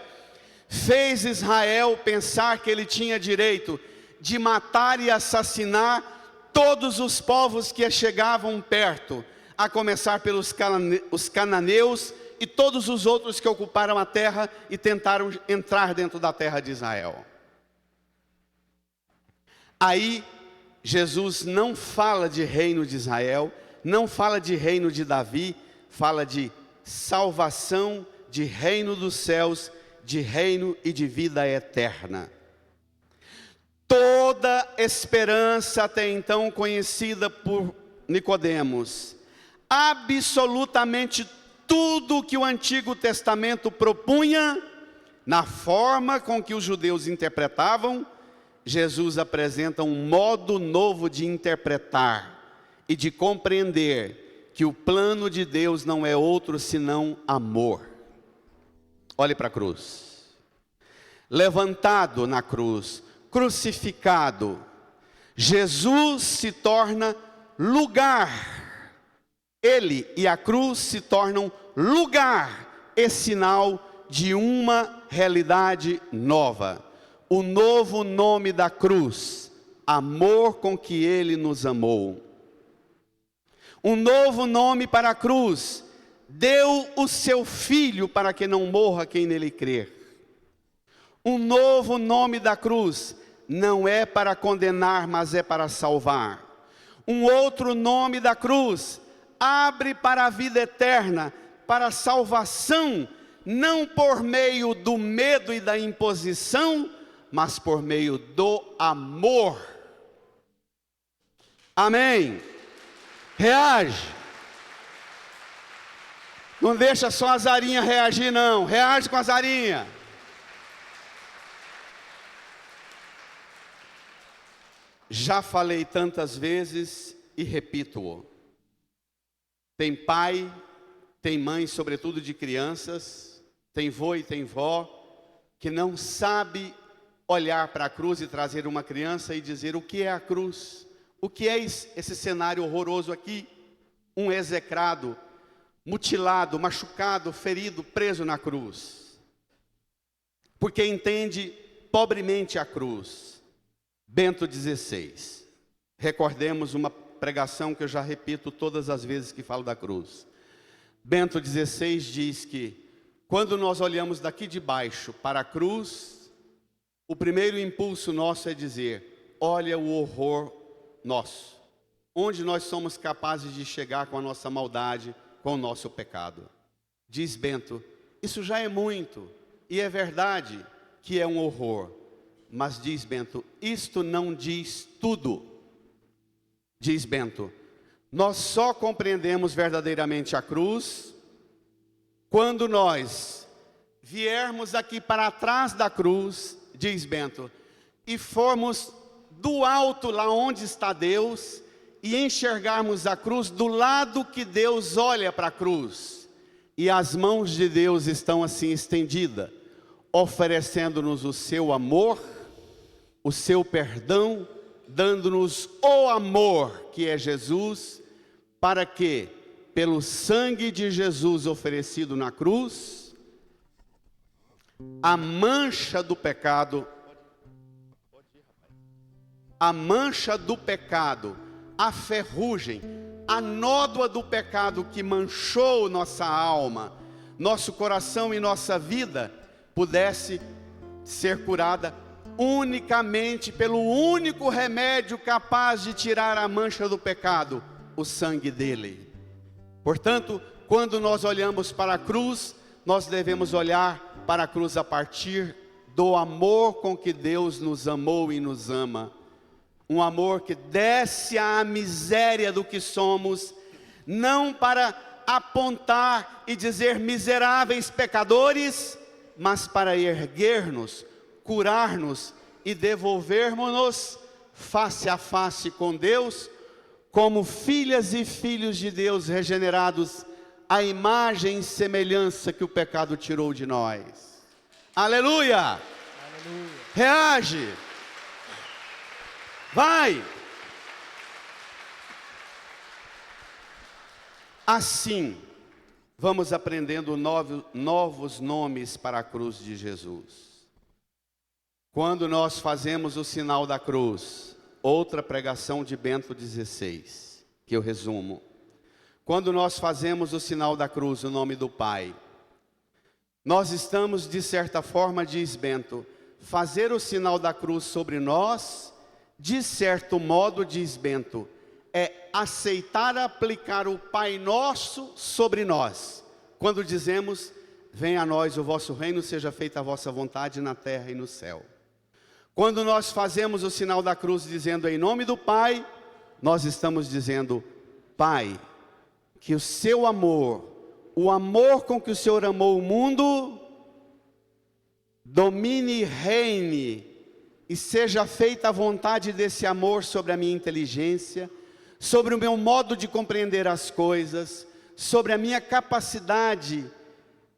Speaker 2: fez Israel pensar que ele tinha direito de matar e assassinar todos os povos que chegavam perto, a começar pelos cananeus e todos os outros que ocuparam a terra e tentaram entrar dentro da terra de Israel. Aí Jesus não fala de reino de Israel, não fala de reino de Davi, fala de salvação, de reino dos céus, de reino e de vida eterna. Toda esperança até então conhecida por Nicodemos, absolutamente tudo que o Antigo Testamento propunha, na forma com que os judeus interpretavam, Jesus apresenta um modo novo de interpretar e de compreender que o plano de Deus não é outro senão amor. Olhe para a cruz. Levantado na cruz, crucificado, Jesus se torna lugar. Ele e a cruz se tornam lugar e sinal de uma realidade nova. O novo nome da cruz, amor com que Ele nos amou. Um novo nome para a cruz, deu o seu Filho para que não morra quem nele crer. Um novo nome da cruz, não é para condenar, mas é para salvar. Um outro nome da cruz, abre para a vida eterna, para a salvação, não por meio do medo e da imposição, mas por meio do amor. Amém? Reage. Não deixa só a Zarinha reagir não, reage com a Zarinha. Já falei tantas vezes e repito-o. Tem pai, tem mãe, sobretudo de crianças, tem vô e tem vó, que não sabe olhar para a cruz e trazer uma criança e dizer: o que é a cruz? O que é esse cenário horroroso aqui? Um execrado, mutilado, machucado, ferido, preso na cruz. Porque entende pobremente a cruz. Bento XVI. Recordemos uma pregação que eu já repito todas as vezes que falo da cruz. Bento XVI diz que quando nós olhamos daqui de baixo para a cruz, o primeiro impulso nosso é dizer: olha o horror nosso, onde nós somos capazes de chegar com a nossa maldade, com o nosso pecado. Diz Bento, isso já é muito, e é verdade que é um horror, Mas diz Bento, isto não diz tudo. Diz Bento, nós só compreendemos verdadeiramente a cruz quando nós viermos aqui para trás da cruz, diz Bento, e formos do alto lá onde está Deus e enxergarmos a cruz do lado que Deus olha para a cruz. E as mãos de Deus estão assim estendidas, oferecendo-nos o seu amor, o seu perdão, dando-nos o amor que é Jesus, para que, pelo sangue de Jesus oferecido na cruz, a mancha do pecado, a ferrugem, a nódoa do pecado que manchou nossa alma, nosso coração e nossa vida, pudesse ser curada unicamente pelo único remédio capaz de tirar a mancha do pecado, o sangue dele. Portanto, quando nós olhamos para a cruz, nós devemos olhar para a cruz a partir do amor com que Deus nos amou e nos ama. Um amor que desce à miséria do que somos, não para apontar e dizer miseráveis pecadores, mas para erguer-nos, curar-nos e devolvermos-nos face a face com Deus, como filhas e filhos de Deus regenerados à imagem e semelhança que o pecado tirou de nós. Aleluia!
Speaker 3: Aleluia.
Speaker 2: Reage! Vai! Assim, vamos aprendendo novos nomes para a cruz de Jesus. Quando nós fazemos o sinal da cruz, outra pregação de Bento XVI, que eu resumo. Quando nós fazemos o sinal da cruz, o nome do Pai, nós estamos, de certa forma, diz Bento, fazer o sinal da cruz sobre nós, de certo modo, diz Bento, é aceitar aplicar o Pai Nosso sobre nós. Quando dizemos, venha a nós o vosso reino, seja feita a vossa vontade na terra e no céu. Quando nós fazemos o sinal da cruz dizendo em nome do Pai, nós estamos dizendo, Pai, que o seu amor, o amor com que o Senhor amou o mundo, domine e reine, e seja feita a vontade desse amor sobre a minha inteligência, sobre o meu modo de compreender as coisas, sobre a minha capacidade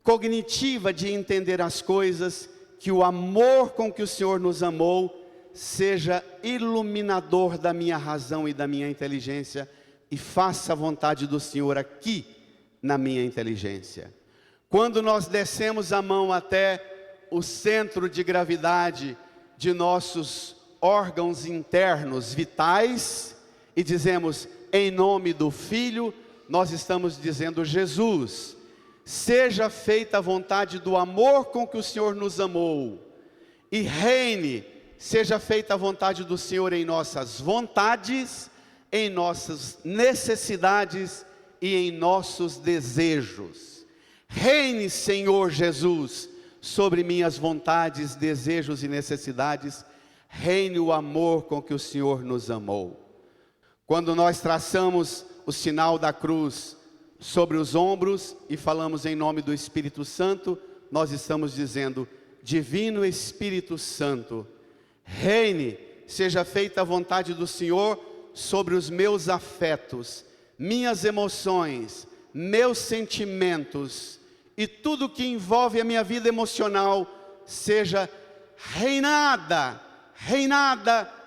Speaker 2: cognitiva de entender as coisas, que o amor com que o Senhor nos amou seja iluminador da minha razão e da minha inteligência e faça a vontade do Senhor aqui na minha inteligência. Quando nós descemos a mão até o centro de gravidade de nossos órgãos internos vitais e dizemos em nome do Filho, nós estamos dizendo Jesus, seja feita a vontade do amor com que o Senhor nos amou e reine, seja feita a vontade do Senhor em nossas vontades, em nossas necessidades e em nossos desejos. Reine, Senhor Jesus, sobre minhas vontades, desejos e necessidades, reine o amor com que o Senhor nos amou. Quando nós traçamos o sinal da cruz sobre os ombros e falamos em nome do Espírito Santo, nós estamos dizendo, Divino Espírito Santo, reine, seja feita a vontade do Senhor sobre os meus afetos, minhas emoções, meus sentimentos e tudo que envolve a minha vida emocional, seja reinada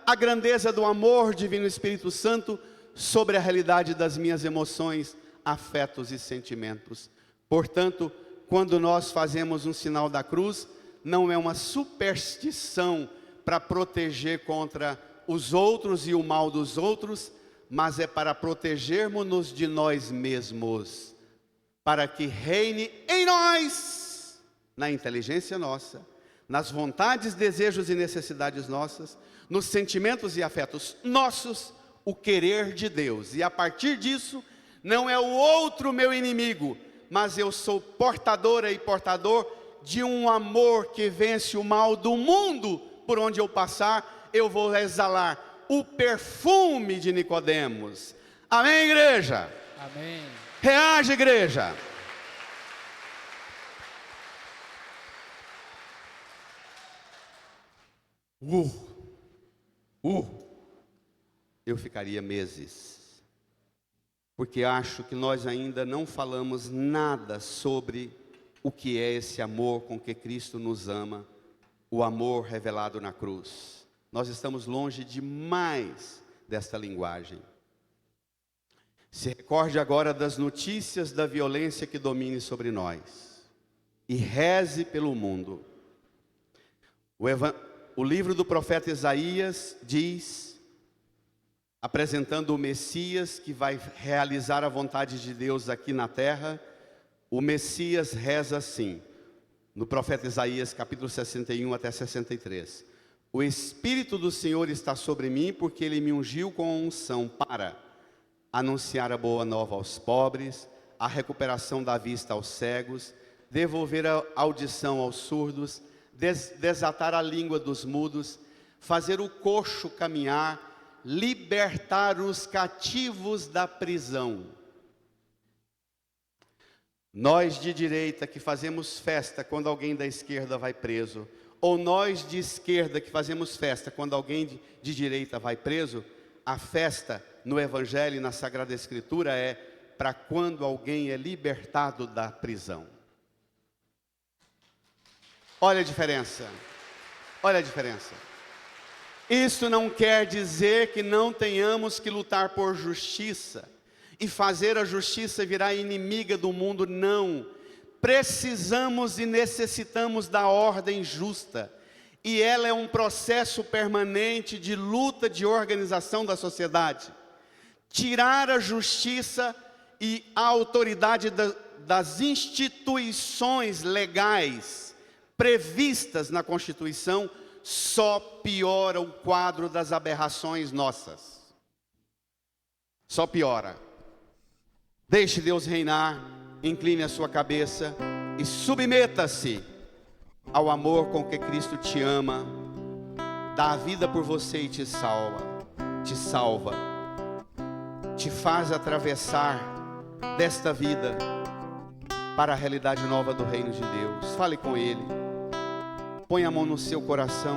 Speaker 2: a grandeza do amor Divino Espírito Santo sobre a realidade das minhas emoções, afetos e sentimentos. Portanto, quando nós fazemos um sinal da cruz, não é uma superstição para proteger contra os outros e o mal dos outros, mas é para protegermos-nos de nós mesmos, para que reine em nós, na inteligência nossa, nas vontades, desejos e necessidades nossas, nos sentimentos e afetos nossos, o querer de Deus. E a partir disso, não é o outro meu inimigo, mas eu sou portadora e portador de um amor que vence o mal do mundo por onde eu passar, eu vou exalar o perfume de Nicodemos. Amém, igreja?
Speaker 3: Amém.
Speaker 2: Reage, igreja. Eu ficaria meses, porque acho que nós ainda não falamos nada sobre o que é esse amor com que Cristo nos ama, o amor revelado na cruz. Nós estamos longe demais desta linguagem. Se recorde agora das notícias da violência que domine sobre nós e reze pelo mundo. O livro do profeta Isaías diz, apresentando o Messias que vai realizar a vontade de Deus aqui na terra, o Messias reza assim, no profeta Isaías capítulo 61 até 63. O Espírito do Senhor está sobre mim, porque Ele me ungiu com a unção para anunciar a boa nova aos pobres, a recuperação da vista aos cegos, devolver a audição aos surdos, desatar a língua dos mudos, fazer o coxo caminhar, libertar os cativos da prisão. Nós de direita que fazemos festa quando alguém da esquerda vai preso, ou nós de esquerda que fazemos festa quando alguém de direita vai preso, a festa no Evangelho e na Sagrada Escritura é para quando alguém é libertado da prisão. Olha a diferença, olha a diferença. Isso não quer dizer que não tenhamos que lutar por justiça e fazer a justiça virar inimiga do mundo, não. Precisamos e necessitamos da ordem justa, e ela é um processo permanente de luta, de organização da sociedade. Tirar a justiça e a autoridade das instituições legais previstas na Constituição só piora o quadro das aberrações nossas. Só piora. Deixe Deus reinar, incline a sua cabeça e submeta-se ao amor com que Cristo te ama, dá a vida por você e te salva, te faz atravessar desta vida para a realidade nova do reino de Deus. Fale com Ele, põe a mão no seu coração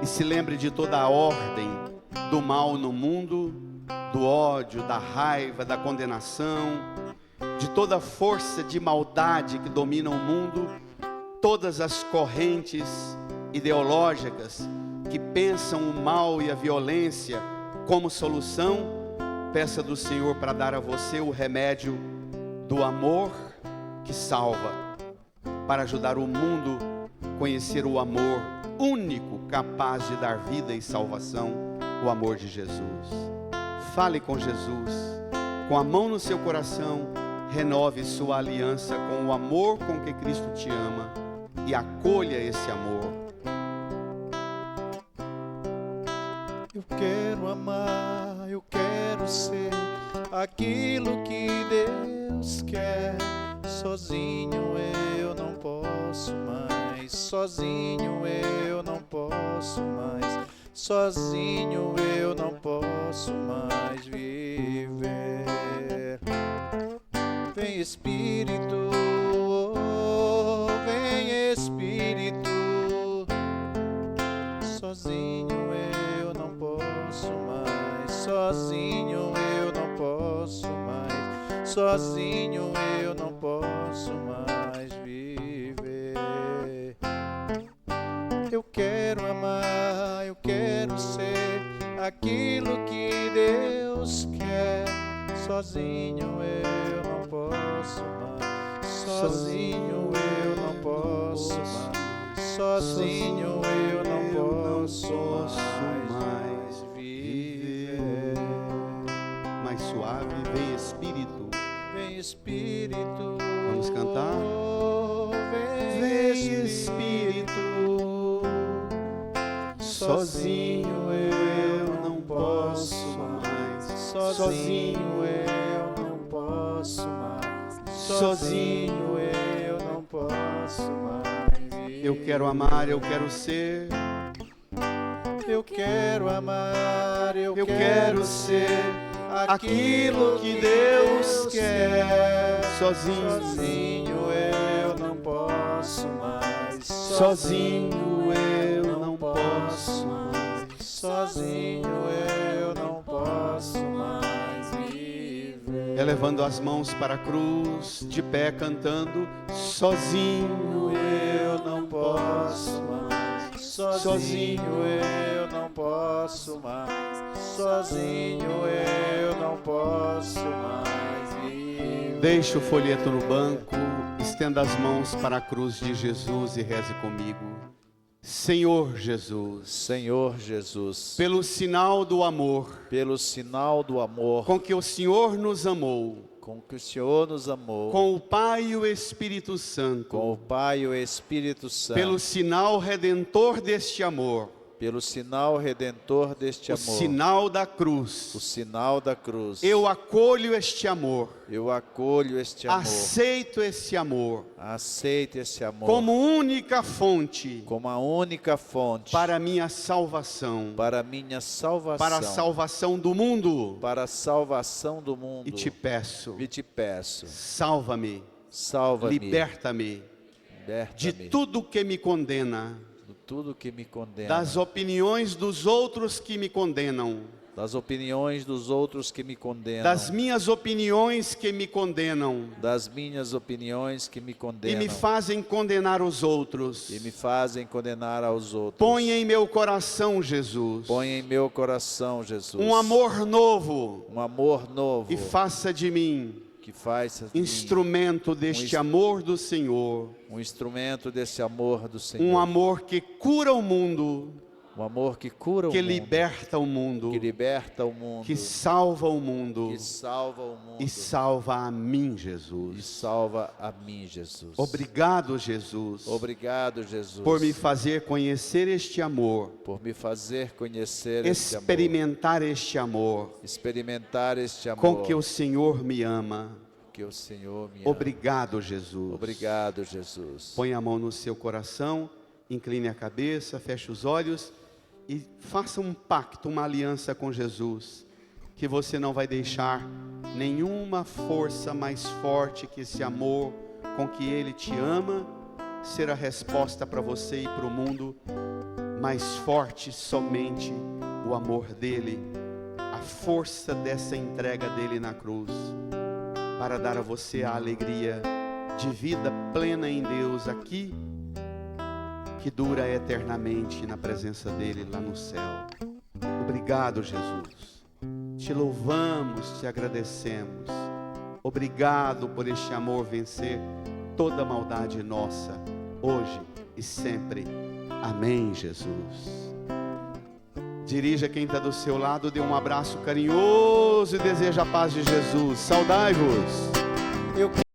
Speaker 2: e se lembre de toda a ordem do mal no mundo, do ódio, da raiva, da condenação, de toda a força de maldade que domina o mundo, todas as correntes ideológicas que pensam o mal e a violência como solução. Peça do Senhor para dar a você o remédio do amor que salva, para ajudar o mundo a conhecer o amor único capaz de dar vida e salvação, o amor de Jesus. Fale com Jesus, com a mão no seu coração, renove sua aliança com o amor com que Cristo te ama e acolha esse amor.
Speaker 1: Eu quero amar, eu quero ser aquilo que Deus quer. Sozinho eu não posso mais, sozinho eu não posso mais, sozinho eu não posso mais viver. Vem Espírito, oh, vem Espírito, sozinho eu não posso mais, sozinho eu não posso mais, sozinho eu não posso mais viver. Eu quero amar, eu quero ser aquilo que Deus quer. Sozinho eu não posso mais, sozinho eu não posso mais, sozinho eu não posso mais viver.
Speaker 2: Mais suave, vem Espírito.
Speaker 1: Vem Espírito.
Speaker 2: Vamos cantar?
Speaker 1: Vem Espírito. Sozinho eu não posso mais, sozinho eu não posso mais, sozinho eu não posso mais viver. Eu
Speaker 2: quero amar, eu quero ser.
Speaker 1: Eu quero amar, eu
Speaker 2: Eu
Speaker 1: quero
Speaker 2: quero
Speaker 1: ser
Speaker 2: ser aquilo que Deus quer. Sozinho,
Speaker 1: Sozinho eu não posso mais.
Speaker 2: sozinho eu não posso.
Speaker 1: Sozinho eu não posso mais viver.
Speaker 2: Elevando as mãos para a cruz, de pé cantando. Sozinho
Speaker 1: Eu não posso mais. Sozinho eu não posso mais. Sozinho eu não posso mais viver.
Speaker 2: Deixe o folheto no banco, estenda as mãos para a cruz de Jesus e reze comigo. Senhor Jesus,
Speaker 1: Senhor Jesus,
Speaker 2: pelo sinal do amor
Speaker 1: pelo sinal do amor
Speaker 2: com que o Senhor nos amou,
Speaker 1: com que o Senhor nos amou,
Speaker 2: com o Pai e o Espírito Santo,
Speaker 1: com o Pai e o Espírito Santo,
Speaker 2: pelo sinal redentor deste amor,
Speaker 1: pelo sinal redentor deste
Speaker 2: o
Speaker 1: amor,
Speaker 2: sinal da
Speaker 1: o
Speaker 2: cruz,
Speaker 1: sinal da cruz,
Speaker 2: eu acolho este amor,
Speaker 1: eu acolho este amor,
Speaker 2: aceito esse amor
Speaker 1: aceito esse amor
Speaker 2: como única fonte
Speaker 1: como a única fonte
Speaker 2: para a minha salvação,
Speaker 1: para a minha salvação,
Speaker 2: para a salvação do mundo.
Speaker 1: para a salvação do mundo.
Speaker 2: E te peço,
Speaker 1: E te peço,
Speaker 2: salva-me,
Speaker 1: salva-me,
Speaker 2: liberta-me de
Speaker 1: liberta-me
Speaker 2: tudo que me condena,
Speaker 1: de tudo que me condena,
Speaker 2: das opiniões dos outros que me condenam,
Speaker 1: das opiniões dos outros que me condenam,
Speaker 2: das minhas opiniões que me condenam
Speaker 1: das minhas opiniões que me
Speaker 2: e
Speaker 1: condenam
Speaker 2: me fazem condenar os outros.
Speaker 1: e me fazem condenar aos outros.
Speaker 2: Põe em meu coração, Jesus,
Speaker 1: Põe em meu coração, Jesus,
Speaker 2: um amor novo
Speaker 1: um amor novo
Speaker 2: e faça de mim
Speaker 1: que faça de mim
Speaker 2: instrumento deste amor do Senhor,
Speaker 1: um instrumento desse amor do Senhor,
Speaker 2: um amor que cura o mundo,
Speaker 1: um amor que cura
Speaker 2: que
Speaker 1: o mundo,
Speaker 2: liberta o mundo,
Speaker 1: que liberta o mundo,
Speaker 2: que salva o mundo
Speaker 1: que salva o mundo
Speaker 2: e salva a mim,
Speaker 1: e
Speaker 2: Jesus.
Speaker 1: salva a mim, Jesus.
Speaker 2: Obrigado, Jesus,
Speaker 1: Obrigado, Jesus,
Speaker 2: por me fazer conhecer este amor,
Speaker 1: por me fazer conhecer este amor,
Speaker 2: experimentar este amor,
Speaker 1: experimentar este amor
Speaker 2: com que o Senhor me ama.
Speaker 1: que o Senhor me ama.
Speaker 2: Obrigado, Jesus.
Speaker 1: Obrigado, Jesus.
Speaker 2: Põe a mão no seu coração, incline a cabeça, feche os olhos e faça um pacto, uma aliança com Jesus, que você não vai deixar nenhuma força mais forte que esse amor com que Ele te ama ser a resposta para você e para o mundo. Mais forte somente o amor dEle, a força dessa entrega dEle na cruz, para dar a você a alegria de vida plena em Deus aqui, que dura eternamente na presença dEle lá no céu. Obrigado, Jesus. Te louvamos, te agradecemos. Obrigado por este amor vencer toda maldade nossa, hoje e sempre. Amém, Jesus. Dirija quem está do seu lado, dê um abraço carinhoso e deseja a paz de Jesus. Saudai-vos.
Speaker 1: Eu